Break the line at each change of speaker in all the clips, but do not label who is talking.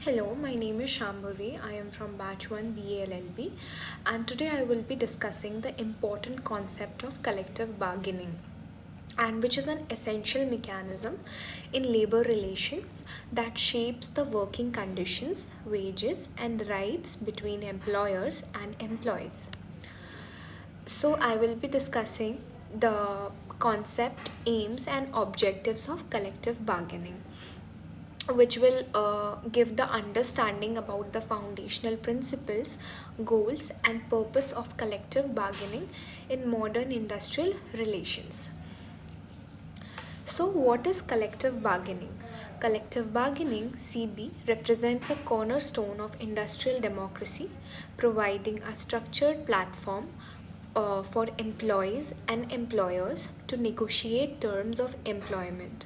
Hello, my name is Shambhavi. I am from Batch 1 BALLB, and today I will be discussing the important concept of collective bargaining, and which is an essential mechanism in labor relations that shapes the working conditions, wages, and rights between employers and employees. So, I will be discussing the concept, aims, and objectives of collective bargaining, which will give the understanding about the foundational principles, goals, and purpose of collective bargaining in modern industrial relations. So, what is collective bargaining? Collective bargaining (CB) represents a cornerstone of industrial democracy, providing a structured platform for employees and employers to negotiate terms of employment.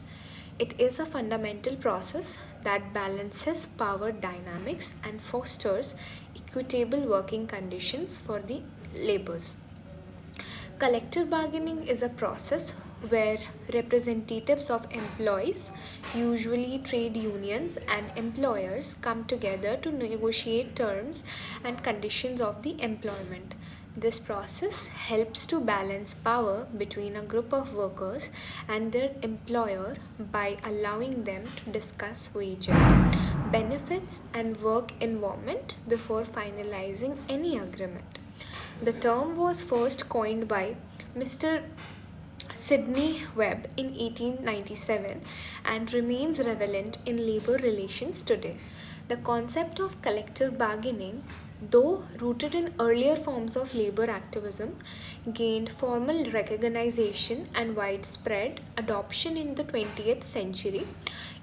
It is a fundamental process that balances power dynamics and fosters equitable working conditions for the laborers. Collective bargaining is a process where representatives of employees, usually trade unions and employers, come together to negotiate terms and conditions of the employment. This process helps to balance power between a group of workers and their employer by allowing them to discuss wages, benefits, and work environment before finalizing any agreement. The term was first coined by Mr. Sidney Webb in 1897 and remains relevant in labor relations today. The concept of collective bargaining, though rooted in earlier forms of labor activism, gained formal recognition and widespread adoption in the 20th century.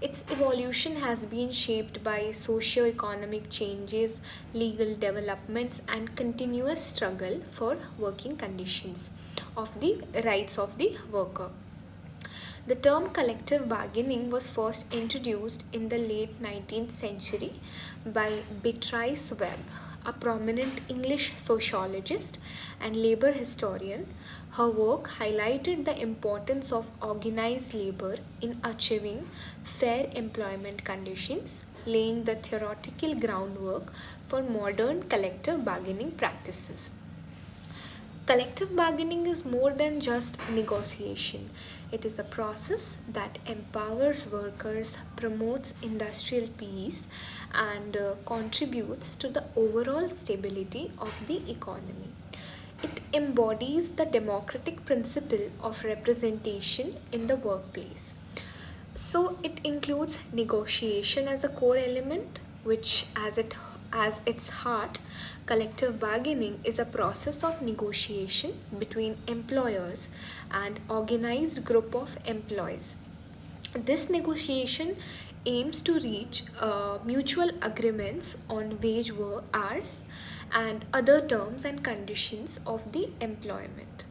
Its evolution has been shaped by socio-economic changes, legal developments, and continuous struggle for working conditions of the rights of the worker. The term collective bargaining was first introduced in the late 19th century by Beatrice Webb, a prominent English sociologist and labor historian. Her work highlighted the importance of organized labor in achieving fair employment conditions, laying the theoretical groundwork for modern collective bargaining practices. Collective bargaining is more than just negotiation. It is a process that empowers workers, promotes industrial peace, and contributes to the overall stability of the economy. It embodies the democratic principle of representation in the workplace. So it includes negotiation as a core element, which as its heart, collective bargaining is a process of negotiation between employers and organized group of employees. This negotiation aims to reach mutual agreements on hours and other terms and conditions of the employment.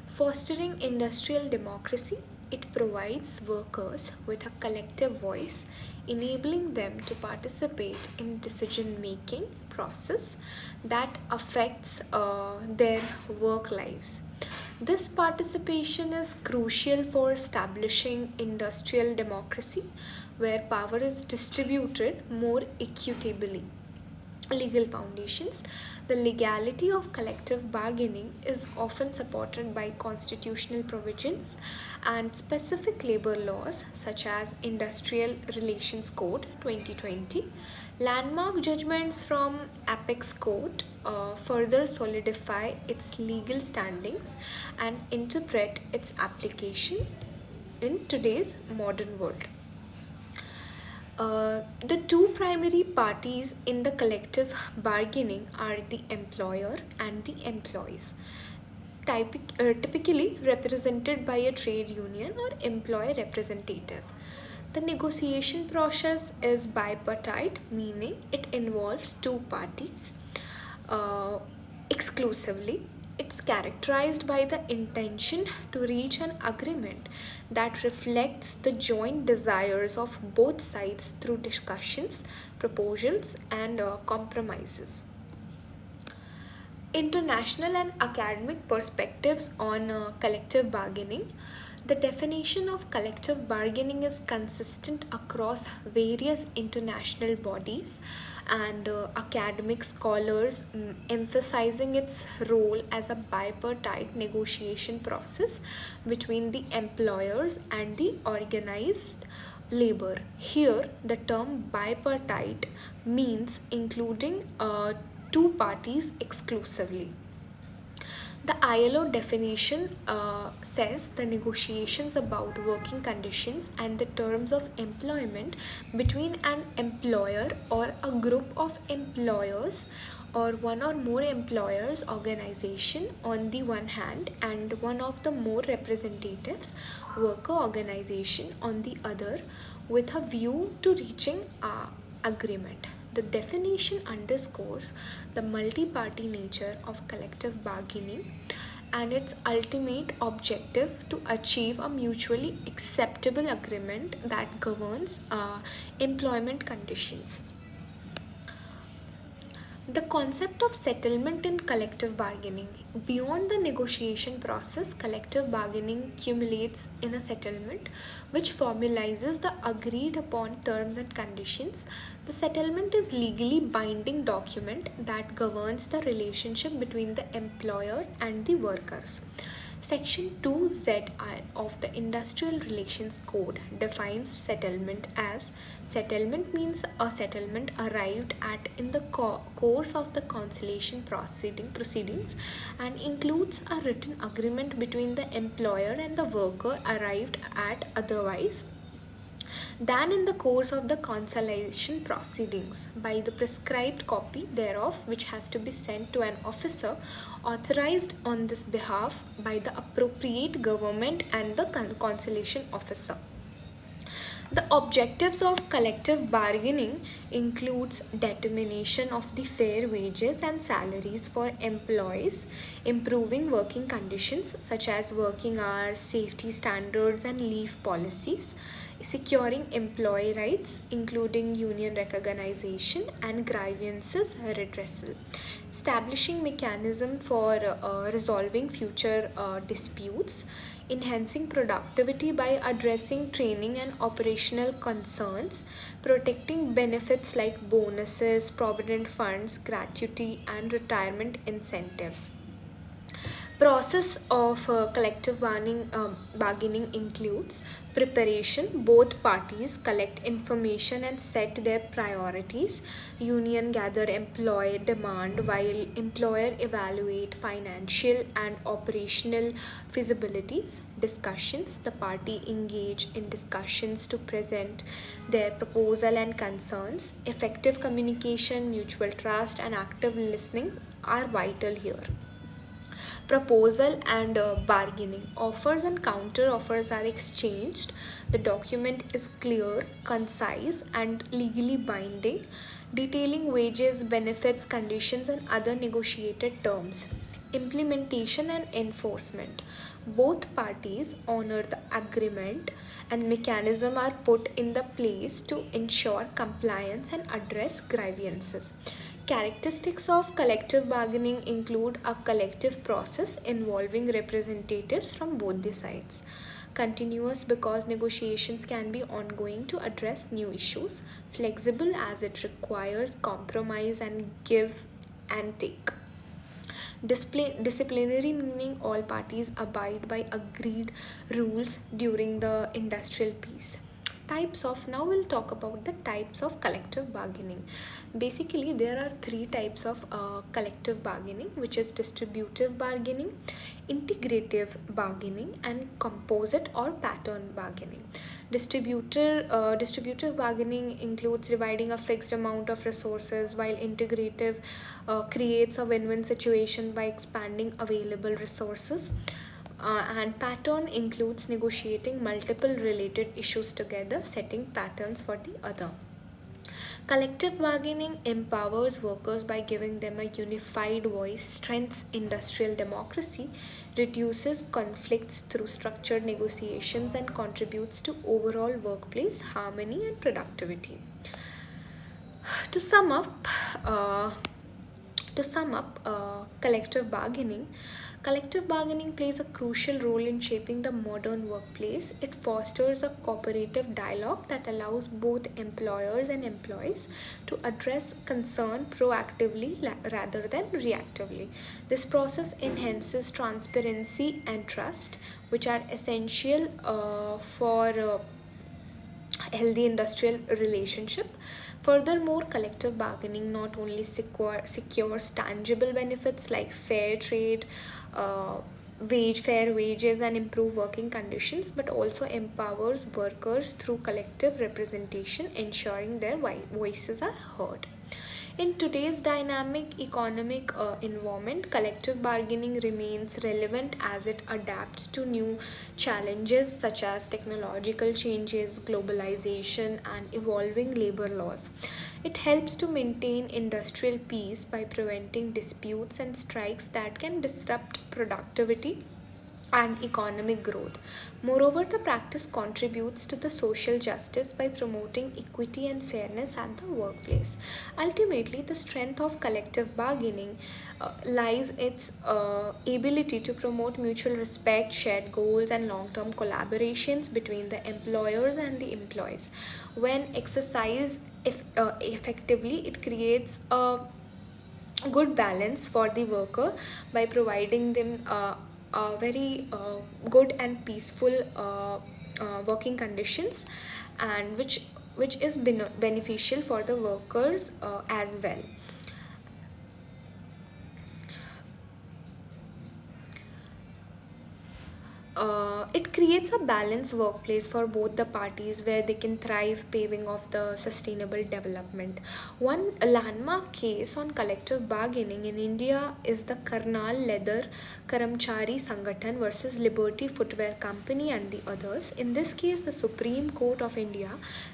Fostering industrial democracy, it provides workers with a collective voice, enabling them to participate in decision making process that affects their work lives. This participation is crucial for establishing industrial democracy where power is distributed more equitably. Legal foundations. The legality of collective bargaining is often supported by constitutional provisions and specific labor laws such as Industrial Relations Code 2020. Landmark judgments from Apex Court further solidify its legal standings and interpret its application in today's modern world. The two primary parties in the collective bargaining are the employer and the employees, typically represented by a trade union or employer representative. The negotiation process is bipartite, meaning it involves two parties uh, exclusively. It's characterized by the intention to reach an agreement that reflects the joint desires of both sides through discussions, proposals, and compromises. International and academic perspectives on collective bargaining. The definition of collective bargaining is consistent across various international bodies and academic scholars, emphasizing its role as a bipartite negotiation process between the employers and the organized labor. Here, the term bipartite means including two parties exclusively. The ILO definition says the negotiations about working conditions and the terms of employment between an employer or a group of employers or one or more employers organization on the one hand and one of the more representatives worker organization on the other, with a view to reaching a agreement. The definition underscores the multi party nature of collective bargaining and its ultimate objective to achieve a mutually acceptable agreement that governs employment conditions. The concept of settlement in collective bargaining. Beyond the negotiation process, collective bargaining culminates in a settlement which formalizes the agreed upon terms and conditions. The settlement is legally binding document that governs the relationship between the employer and the workers. Section 2ZI of the Industrial Relations Code defines settlement as settlement means a settlement arrived at in the course of the conciliation proceedings and includes a written agreement between the employer and the worker arrived at otherwise than in the course of the conciliation proceedings by the prescribed copy thereof, which has to be sent to an officer authorized on this behalf by the appropriate government and the conciliation officer. The objectives of collective bargaining includes determination of the fair wages and salaries for employees, improving working conditions such as working hours, safety standards and leave policies, securing employee rights including union recognition and grievances redressal, establishing mechanism for resolving future disputes, enhancing productivity by addressing training and operational concerns, protecting benefits like bonuses, provident funds, gratuity, and retirement incentives. Process of collective bargaining includes preparation. Both parties collect information and set their priorities. Union gather employee demand while employer evaluate financial and operational feasibilities. Discussions. The party engage in discussions to present their proposal and concerns. Effective communication, mutual trust, and active listening are vital here. Proposal and bargaining. Offers and counter offers are exchanged. The document is clear, concise, and legally binding, detailing wages, benefits, conditions, and other negotiated terms. Implementation and enforcement. Both parties honor the agreement and mechanism are put in the place to ensure compliance and address grievances. Characteristics of collective bargaining include a collective process involving representatives from both the sides. Continuous because negotiations can be ongoing to address new issues. Flexible as it requires compromise and give and take. Disciplinary meaning all parties abide by agreed rules during the industrial peace. Types of Now we'll talk about the types of collective bargaining. Basically, there are three types of collective bargaining, which is distributive bargaining, integrative bargaining, and composite or pattern bargaining. Distributive bargaining includes dividing a fixed amount of resources, while integrative creates a win-win situation by expanding available resources. And pattern includes negotiating multiple related issues together, setting patterns for the other. Collective bargaining empowers workers by giving them a unified voice, strengthens industrial democracy, reduces conflicts through structured negotiations, and contributes to overall workplace harmony and productivity. To sum up, collective bargaining Collective bargaining plays a crucial role in shaping the modern workplace. It fosters a cooperative dialogue that allows both employers and employees to address concern proactively rather than reactively. This process enhances transparency and trust, which are essential for healthy industrial relationship. Furthermore, collective bargaining not only secures tangible benefits like fair trade, uh, fair wages, and improved working conditions, but also empowers workers through collective representation, ensuring their voices are heard. In today's dynamic economic environment, collective bargaining remains relevant as it adapts to new challenges such as technological changes, globalization, and evolving labor laws. It helps to maintain industrial peace by preventing disputes and strikes that can disrupt productivity and economic growth. Moreover, the practice contributes to the social justice by promoting equity and fairness at the workplace. Ultimately, the strength of collective bargaining lies its ability to promote mutual respect, shared goals, and long-term collaborations between the employers and the employees. When exercised effectively, it creates a good balance for the worker by providing them a very good and peaceful working conditions, and which is beneficial for the workers as well. It creates a balanced workplace for both the parties where they can thrive, paving off the sustainable development. One landmark case on collective bargaining in India is the Karnal Leather Karamchari Sangathan versus Liberty Footwear Company and the others. In this case, the Supreme Court of India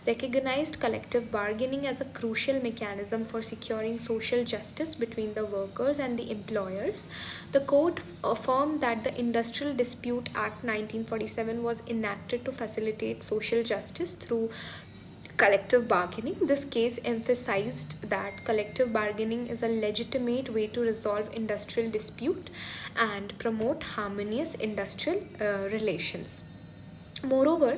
recognized collective bargaining as a crucial mechanism for securing social justice between the workers and the employers. The court affirmed that the Industrial Dispute Act 1947 was enacted to facilitate social justice through collective bargaining. This case emphasized that collective bargaining is a legitimate way to resolve industrial dispute and promote harmonious industrial relations. Moreover,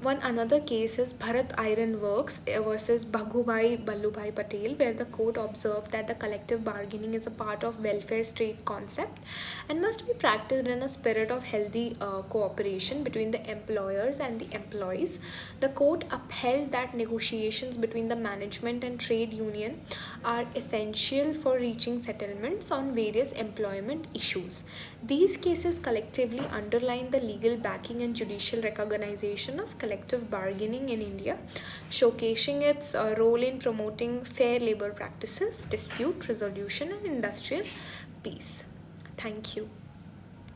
one another case is Bharat Iron Works versus Bhagubhai Ballubhai Patel, where the court observed that the collective bargaining is a part of welfare state concept and must be practiced in a spirit of healthy cooperation between the employers and the employees. The court upheld that negotiations between the management and trade union are essential for reaching settlements on various employment issues. These cases collectively underline the legal backing and judicial recognition of collective bargaining in India, showcasing its role in promoting fair labor practices, dispute resolution, and industrial peace. Thank you.